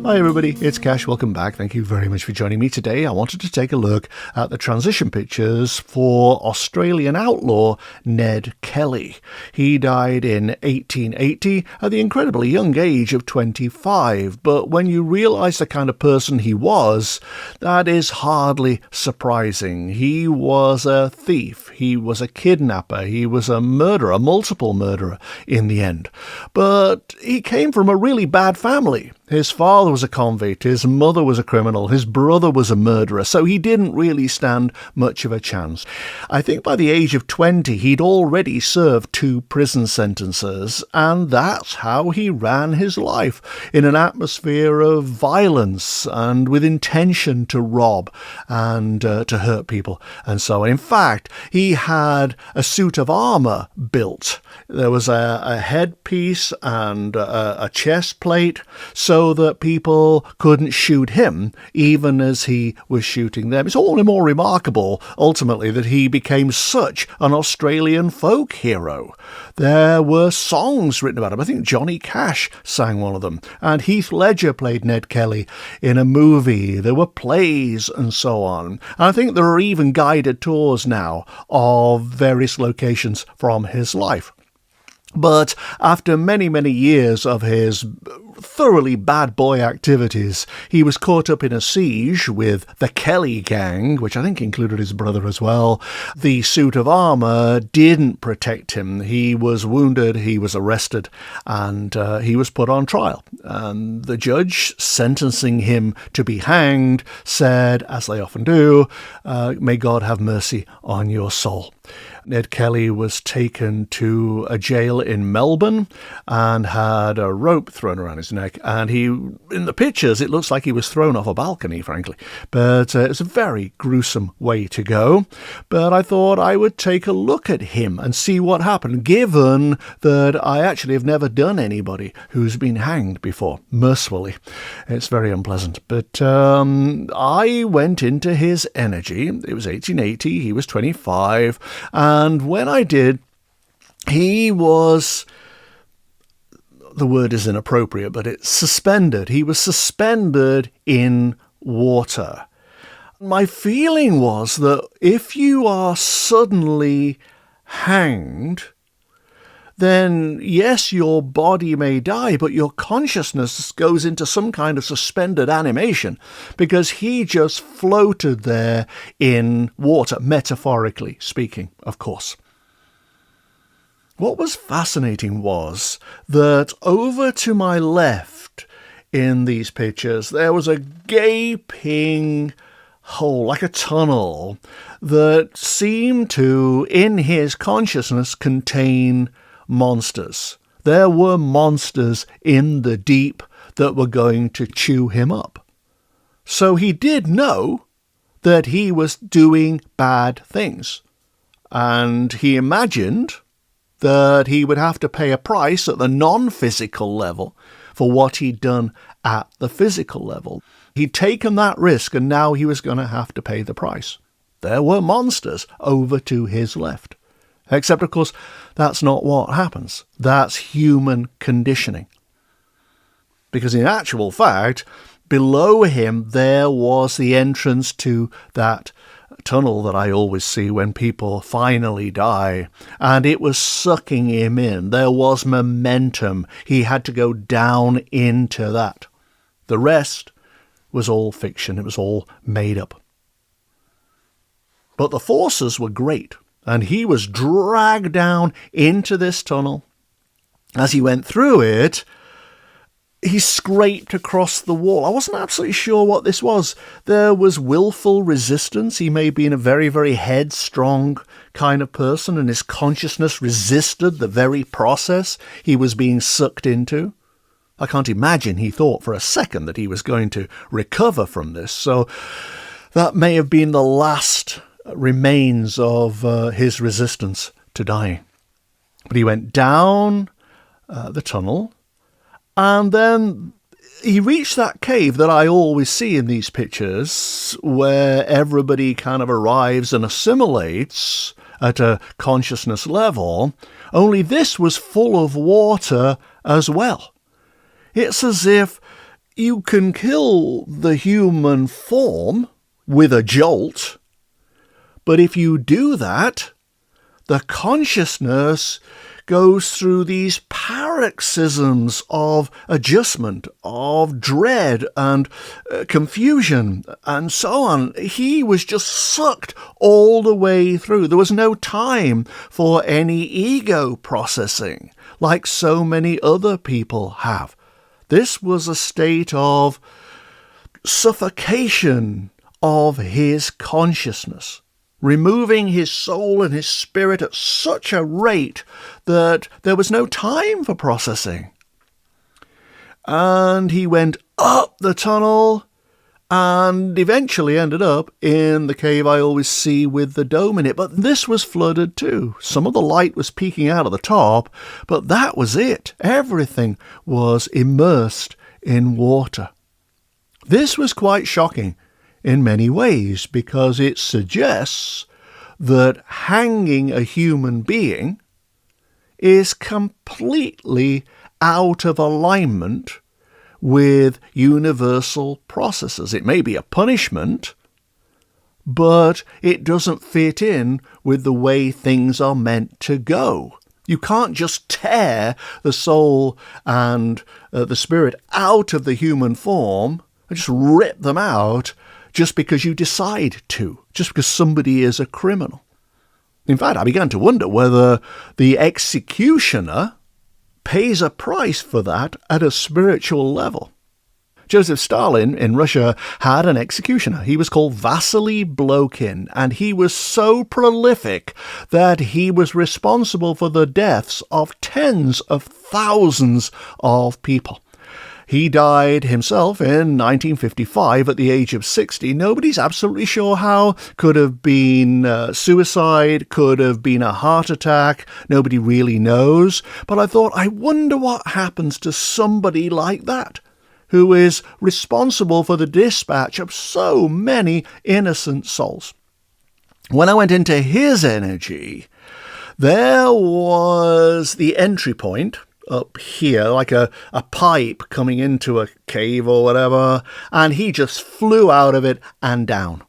Hi everybody, it's Cash. Welcome back. Thank you very much for joining me today. I wanted to take a look at the transition pictures for Australian outlaw Ned Kelly. He died in 1880 at the incredibly young age of 25, but when you realise the kind of person he was, that is hardly surprising. He was a thief, he was a kidnapper, he was a murderer, multiple murderer in the end. But he came from a really bad family. His father was a convict, his mother was a criminal, his brother was a murderer, so he didn't really stand much of a chance. I think by the age of 20, he'd already served 2 prison sentences, and that's how he ran his life, in an atmosphere of violence and with intention to rob and to hurt people and so on. In fact, he had a suit of armour built. There was a headpiece and a chest plate, so that people couldn't shoot him even as he was shooting them. It's all the more remarkable, ultimately, that he became such an Australian folk hero. There were songs written about him. I think Johnny Cash sang one of them, and Heath Ledger played Ned Kelly in a movie. There were plays and so on. And I think there are even guided tours now of various locations from his life. But after many, many years of his thoroughly bad boy activities, he was caught up in a siege with the Kelly gang, which I think included his brother as well. The suit of armour didn't protect him. He was wounded, he was arrested, and he was put on trial. And the judge, sentencing him to be hanged, said, as they often do, "May God have mercy on your soul." Ned Kelly was taken to a jail in Melbourne and had a rope thrown around his neck. And in the pictures, it looks like he was thrown off a balcony, frankly. But it's a very gruesome way to go. But I thought I would take a look at him and see what happened, given that I actually have never done anybody who's been hanged before, mercifully. It's very unpleasant. But I went into his energy. It was 1880. He was 25. And when I did, he was, the word is inappropriate, but it's suspended. He was suspended in water. My feeling was that if you are suddenly hanged, then yes, your body may die, but your consciousness goes into some kind of suspended animation, because he just floated there in water, metaphorically speaking, of course. What was fascinating was that over to my left in these pictures, there was a gaping hole, like a tunnel, that seemed to, in his consciousness, contain monsters. There were monsters in the deep that were going to chew him up. So he did know that he was doing bad things. And he imagined that he would have to pay a price at the non-physical level for what he'd done at the physical level. He'd taken that risk, and now he was going to have to pay the price. There were monsters over to his left. Except, of course, that's not what happens. That's human conditioning. Because in actual fact, below him there was the entrance to that tunnel that I always see when people finally die, and it was sucking him in. There was momentum. He had to go down into that. The rest was all fiction. It was all made up. But the forces were great. And he was dragged down into this tunnel. As he went through it, he scraped across the wall. I wasn't absolutely sure what this was. There was willful resistance. He may have been a very, very headstrong kind of person, and his consciousness resisted the very process he was being sucked into. I can't imagine he thought for a second that he was going to recover from this. So that may have been the last remains of his resistance to dying. But he went down the tunnel, and then he reached that cave that I always see in these pictures, where everybody kind of arrives and assimilates at a consciousness level, only this was full of water as well. It's as if you can kill the human form with a jolt, but if you do that, the consciousness goes through these paroxysms of adjustment, of dread and confusion, and so on. He was just sucked all the way through. There was no time for any ego processing, like so many other people have. This was a state of suffocation of his consciousness, removing his soul and his spirit at such a rate that there was no time for processing. And he went up the tunnel and eventually ended up in the cave I always see with the dome in it. But this was flooded too. Some of the light was peeking out of the top, but that was it. Everything was immersed in water. This was quite shocking in many ways, because it suggests that hanging a human being is completely out of alignment with universal processes. It may be a punishment, but it doesn't fit in with the way things are meant to go. You can't just tear the soul and the spirit out of the human form and just rip them out just because you decide to, just because somebody is a criminal. In fact, I began to wonder whether the executioner pays a price for that at a spiritual level. Joseph Stalin in Russia had an executioner. He was called Vasily Blohkin, and he was so prolific that he was responsible for the deaths of tens of thousands of people. He died himself in 1955 at the age of 60. Nobody's absolutely sure how. Could have been suicide, could have been a heart attack. Nobody really knows. But I thought, I wonder what happens to somebody like that, who is responsible for the dispatch of so many innocent souls. When I went into his energy, there was the entry point up here, like a pipe coming into a cave or whatever, and he just flew out of it and down.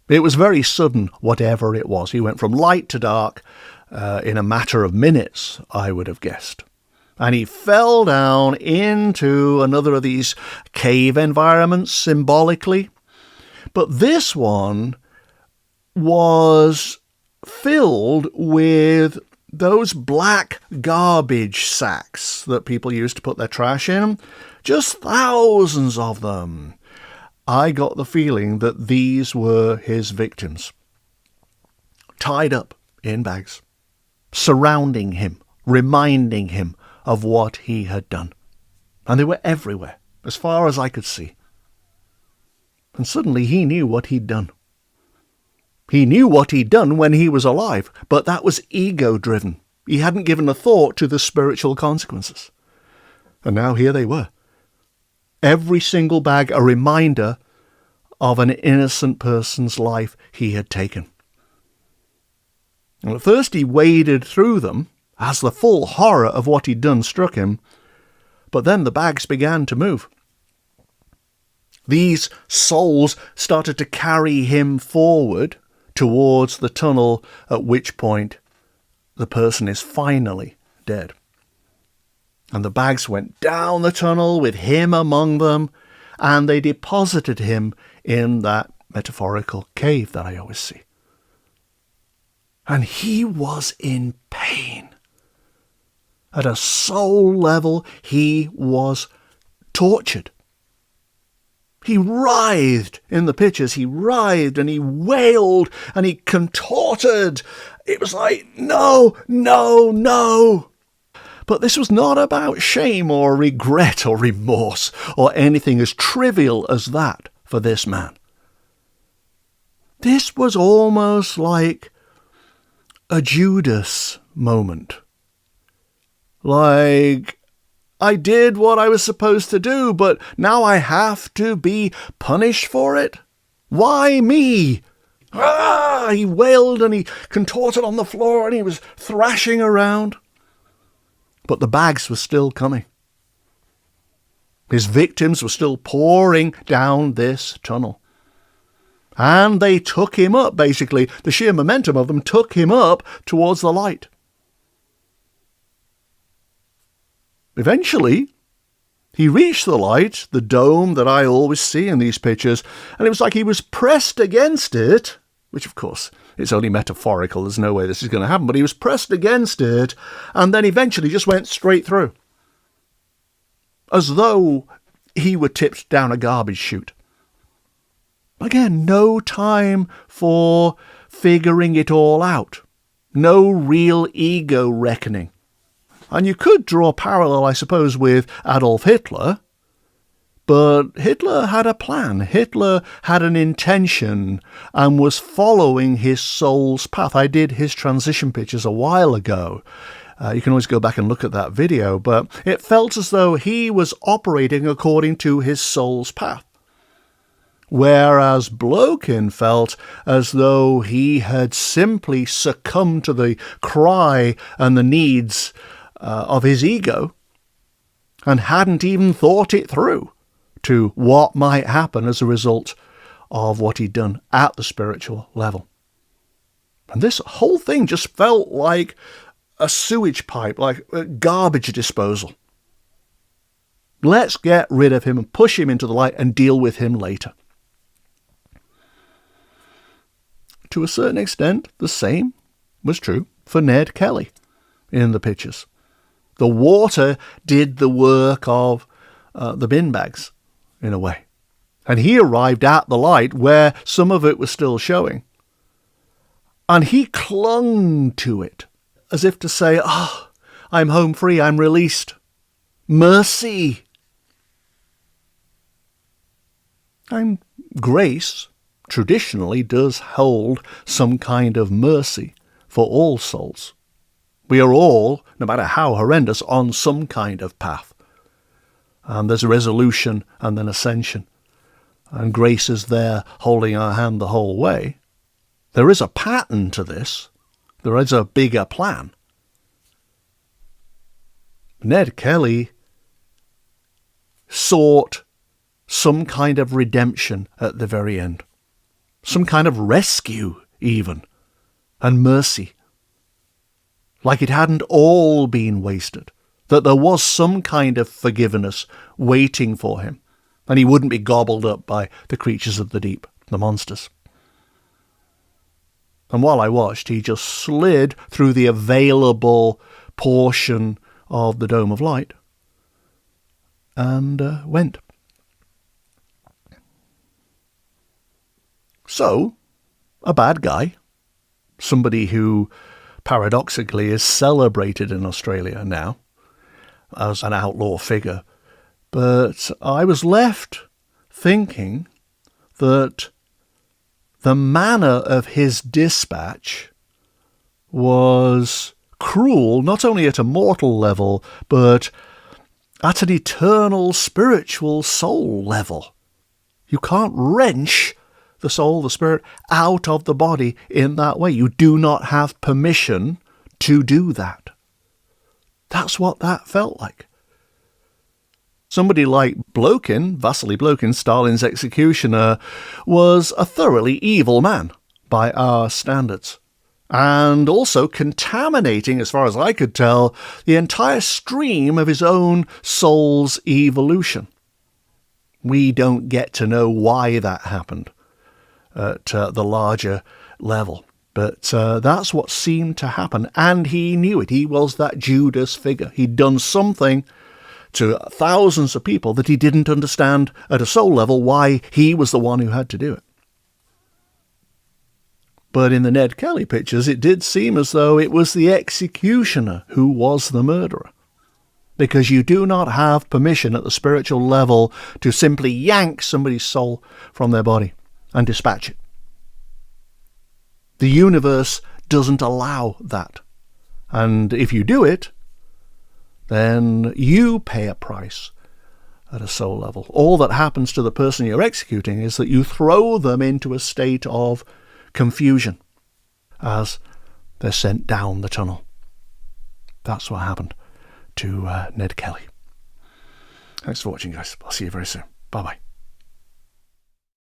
It was very sudden, whatever it was. He went from light to dark in a matter of minutes, I would have guessed. And he fell down into another of these cave environments, symbolically. But this one was filled with those black garbage sacks that people used to put their trash in, just thousands of them. I got the feeling that these were his victims, tied up in bags, surrounding him, reminding him of what he had done. And they were everywhere, as far as I could see. And suddenly he knew what he'd done. He knew what he'd done when he was alive, but that was ego-driven. He hadn't given a thought to the spiritual consequences. And now here they were. Every single bag a reminder of an innocent person's life he had taken. And at first he waded through them as the full horror of what he'd done struck him, but then the bags began to move. These souls started to carry him forward towards the tunnel, at which point the person is finally dead. And the bags went down the tunnel with him among them, and they deposited him in that metaphorical cave that I always see. And he was in pain. At a soul level, he was tortured. He writhed in the pictures. He writhed and he wailed and he contorted. It was like, no, no, no. But this was not about shame or regret or remorse or anything as trivial as that for this man. This was almost like a Judas moment. Like, I did what I was supposed to do, but now I have to be punished for it? Why me? Ah! He wailed and he contorted on the floor and he was thrashing around. But the bags were still coming. His victims were still pouring down this tunnel. And they took him up, basically. The sheer momentum of them took him up towards the light. Eventually, he reached the light, the dome that I always see in these pictures, and it was like he was pressed against it, which of course, it's only metaphorical, there's no way this is going to happen, but he was pressed against it, and then eventually just went straight through. As though he were tipped down a garbage chute. Again, no time for figuring it all out. No real ego reckoning. And you could draw a parallel, I suppose, with Adolf Hitler, but Hitler had a plan. Hitler had an intention and was following his soul's path. I did his transition pictures a while ago. You can always go back and look at that video, but it felt as though he was operating according to his soul's path. Whereas Blohkin felt as though he had simply succumbed to the cry and the needs of his ego and hadn't even thought it through to what might happen as a result of what he'd done at the spiritual level. And this whole thing just felt like a sewage pipe, like a garbage disposal. Let's get rid of him and push him into the light and deal with him later. To a certain extent, the same was true for Ned Kelly in the pictures. The water did the work of the bin bags, in a way. And he arrived at the light where some of it was still showing. And he clung to it, as if to say, I'm home free, I'm released. Mercy. And grace traditionally does hold some kind of mercy for all souls. We are all, no matter how horrendous, on some kind of path. And there's resolution and then ascension. And grace is there holding our hand the whole way. There is a pattern to this. There is a bigger plan. Ned Kelly sought some kind of redemption at the very end. Some kind of rescue, even. And mercy. Like it hadn't all been wasted. That there was some kind of forgiveness waiting for him. And he wouldn't be gobbled up by the creatures of the deep, the monsters. And while I watched, he just slid through the available portion of the Dome of Light and went. So, a bad guy, somebody who paradoxically is celebrated in Australia now as an outlaw figure. But I was left thinking that the manner of his dispatch was cruel, not only at a mortal level, but at an eternal spiritual soul level. You can't wrench the soul, the spirit, out of the body in that way. You do not have permission to do that. That's what that felt like. Somebody like Blohkin, Vasily Blohkin, Stalin's executioner, was a thoroughly evil man by our standards, and also contaminating, as far as I could tell, the entire stream of his own soul's evolution. We don't get to know why that happened at the larger level. But that's what seemed to happen, and he knew it. He was that Judas figure. He'd done something to thousands of people that he didn't understand at a soul level why he was the one who had to do it. But in the Ned Kelly pictures, it did seem as though it was the executioner who was the murderer. Because you do not have permission at the spiritual level to simply yank somebody's soul from their body and dispatch it. The universe doesn't allow that. And if you do it, then you pay a price at a soul level. All that happens to the person you're executing is that you throw them into a state of confusion as they're sent down the tunnel. That's what happened to Ned Kelly. Thanks for watching, guys. I'll see you very soon. Bye-bye.